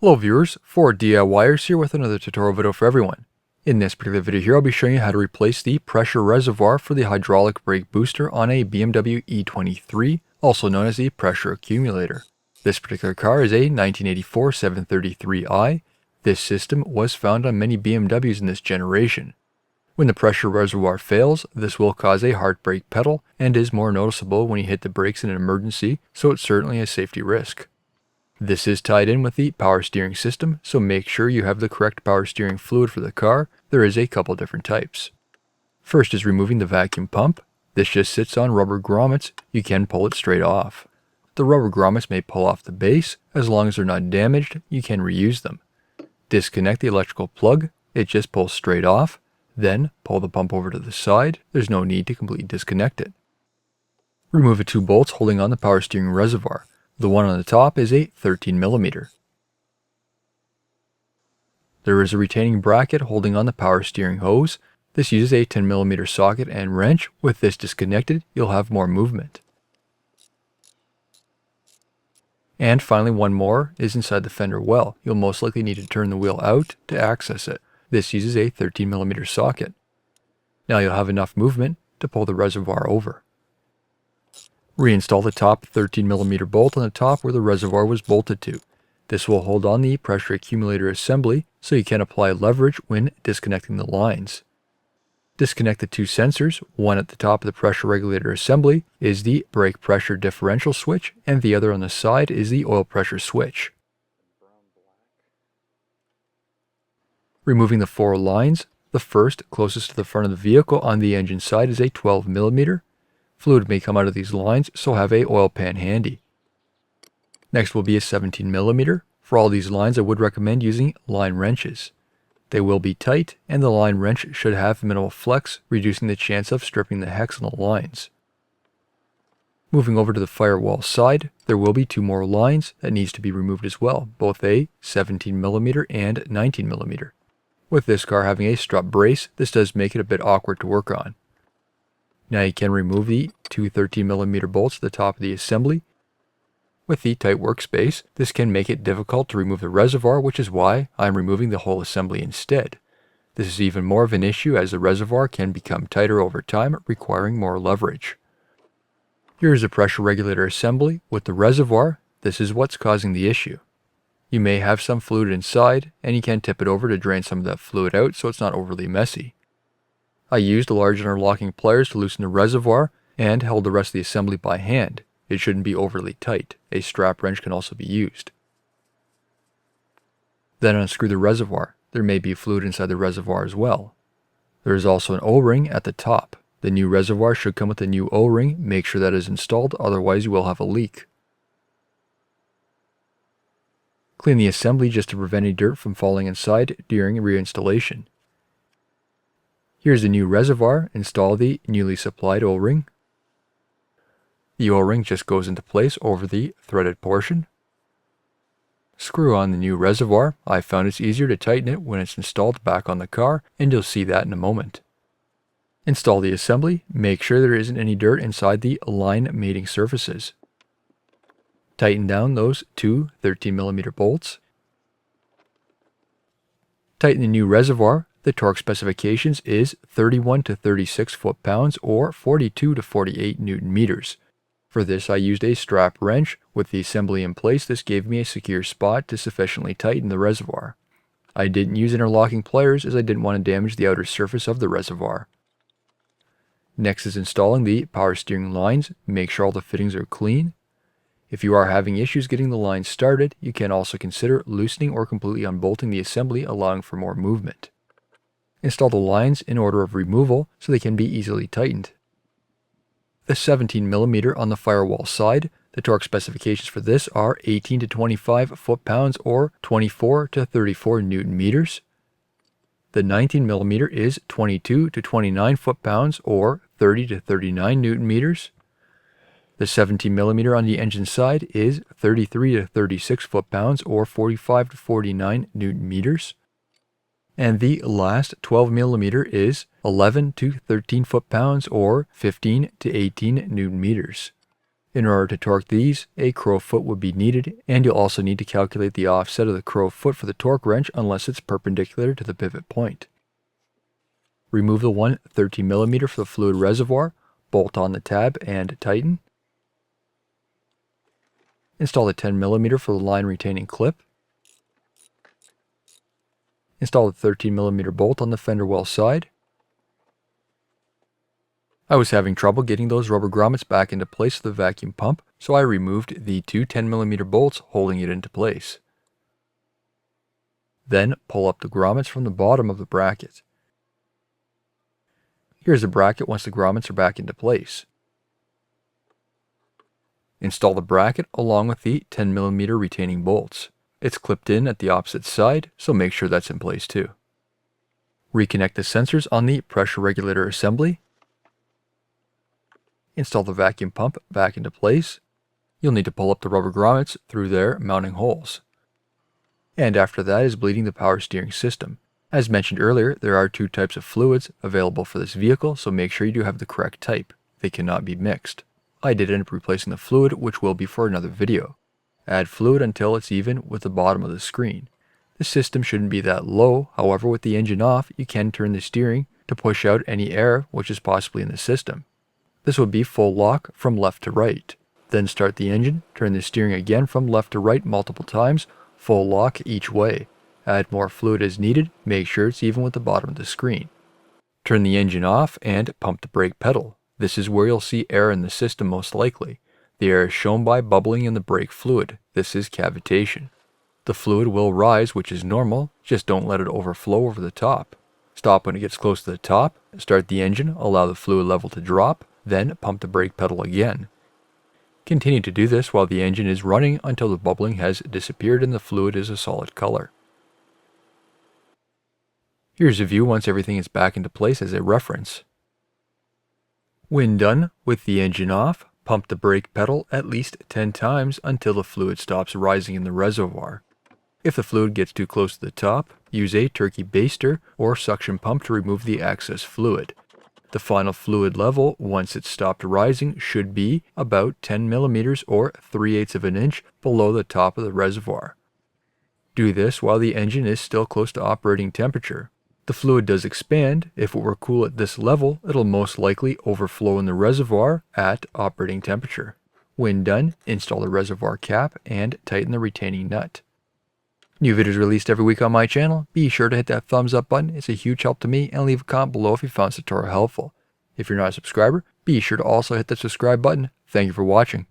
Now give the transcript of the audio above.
Hello viewers, 4DIYers here with another tutorial video for everyone. In this particular video here, I'll be showing you how to replace the pressure reservoir for the hydraulic brake booster on a BMW E23, also known as the pressure accumulator. This particular car is a 1984 733i. This system was found on many BMWs in this generation. When the pressure reservoir fails, this will cause a hard brake pedal and is more noticeable when you hit the brakes in an emergency, so it's certainly a safety risk. This is tied in with the power steering system, so make sure you have the correct power steering fluid for the car. There is a couple different types. First is removing the vacuum pump. This just sits on rubber grommets. You can pull it straight off. The rubber grommets may pull off the base. As long as they're not damaged, you can reuse them. Disconnect the electrical plug. It just pulls straight off. Then pull the pump over to the side. There's no need to completely disconnect it. Remove the two bolts holding on the power steering reservoir. The one on the top is a 13mm. There is a retaining bracket holding on the power steering hose. This uses a 10mm socket and wrench. With this disconnected, you'll have more movement. And finally, one more is inside the fender well. You'll most likely need to turn the wheel out to access it. This uses a 13mm socket. Now you'll have enough movement to pull the reservoir over. Reinstall the top 13mm bolt on the top where the reservoir was bolted to. This will hold on the pressure accumulator assembly so you can apply leverage when disconnecting the lines. Disconnect the two sensors. One at the top of the pressure regulator assembly is the brake pressure differential switch, and the other on the side is the oil pressure switch. Removing the four lines. The first, closest to the front of the vehicle on the engine side, is a 12mm. Fluid may come out of these lines, so have a oil pan handy. Next will be a 17mm. For all these lines, I would recommend using line wrenches. They will be tight, and the line wrench should have minimal flex, reducing the chance of stripping the hex on the lines. Moving over to the Firewall side, there will be two more lines that needs to be removed as well, both a 17mm and 19mm. With this car having a strut brace, this does make it a bit awkward to work on. Now you can remove the two 13mm bolts at the top of the assembly. With the tight workspace, this can make it difficult to remove the reservoir, which is why I'm removing the whole assembly instead. This is even more of an issue as the reservoir can become tighter over time, requiring more leverage. Here is a pressure regulator assembly with the reservoir. This is what's causing the issue. You may have some fluid inside, and you can tip it over to drain some of that fluid out so it's not overly messy. I used large interlocking pliers to loosen the reservoir and held the rest of the assembly by hand. It shouldn't be overly tight. A strap wrench can also be used. Then unscrew the reservoir. There may be fluid inside the reservoir as well. There is also an O-ring at the top. The new reservoir should come with a new O-ring. Make sure that is installed, otherwise you will have a leak. Clean the assembly just to prevent any dirt from falling inside during reinstallation. Here's the new reservoir. Install the newly supplied O-ring. The O-ring just goes into place over the threaded portion. Screw on the new reservoir. I found it's easier to tighten it when it's installed back on the car, and you'll see that in a moment. Install the assembly. Make sure there isn't any dirt inside the line mating surfaces. Tighten down those two 13mm bolts. Tighten the new reservoir. The torque specifications is 31 to 36 foot-pounds or 42 to 48 Newton-meters. For this, I used a strap wrench. With the assembly in place, this gave me a secure spot to sufficiently tighten the reservoir. I didn't use interlocking pliers as I didn't want to damage the outer surface of the reservoir. Next is installing the power steering lines. Make sure all the fittings are clean. If you are having issues getting the lines started, you can also consider loosening or completely unbolting the assembly, allowing for more movement. Install the lines in order of removal so they can be easily tightened. The 17mm on the Firewall side, the torque specifications for this are 18 to 25 foot-pounds or 24 to 34 Newton-meters. The 19mm is 22 to 29 foot-pounds or 30 to 39 Newton-meters. The 17mm on the engine side is 33 to 36 foot-pounds or 45 to 49 Newton-meters. And the last 12mm is 11 to 13 foot-pounds or 15 to 18 Newton-meters. In order to torque these, a crow foot would be needed, and you'll also need to calculate the offset of the crow foot for the torque wrench unless it's perpendicular to the pivot point. Remove the one 13mm for the fluid reservoir, bolt on the tab and tighten. Install the 10mm for the line retaining clip. Install the 13mm bolt on the fender well side. I was having trouble getting those rubber grommets back into place with the vacuum pump, so I removed the two 10mm bolts holding it into place. Then pull up the grommets from the bottom of the bracket. Here's the bracket once the grommets are back into place. Install the bracket along with the 10mm retaining bolts. It's clipped in at the opposite side, so make sure that's in place too. Reconnect the sensors on the pressure regulator assembly. Install the vacuum pump back into place. You'll need to pull up the rubber grommets through their mounting holes. And after that is bleeding the power steering system. As mentioned earlier, there are two types of fluids available for this vehicle, so make sure you do have the correct type. They cannot be mixed. I did end up replacing the fluid, which will be for another video. Add fluid until it's even with the bottom of the screen. The system shouldn't be that low, however with the engine off, you can turn the steering to push out any air which is possibly in the system. This would be full lock from left to right. Then start the engine, turn the steering again from left to right multiple times, full lock each way. Add more fluid as needed, make sure it's even with the bottom of the screen. Turn the engine off and pump the brake pedal. This is where you'll see air in the system most likely. The air is shown by bubbling in the brake fluid. This is cavitation. The fluid will rise, which is normal, just don't let it overflow over the top. Stop when it gets close to the top, start the engine, allow the fluid level to drop, then pump the brake pedal again. Continue to do this while the engine is running until the bubbling has disappeared and the fluid is a solid color. Here's a view once everything is back into place as a reference. When done with the engine off, pump the brake pedal at least 10 times until the fluid stops rising in the reservoir. If the fluid gets too close to the top, use a turkey baster or suction pump to remove the excess fluid. The final fluid level, once it's stopped rising, should be about 10 mm or 3/8 of an inch below the top of the reservoir. Do this while the engine is still close to operating temperature. The fluid does expand. If it were cool at this level, it'll most likely overflow in the reservoir at operating temperature. When done, install the reservoir cap and tighten the retaining nut. New videos released every week on my channel. Be sure to hit that thumbs up button. It's a huge help to me, and leave a comment below if you found this tutorial helpful. If you're not a subscriber, be sure to also hit the subscribe button. Thank you for watching.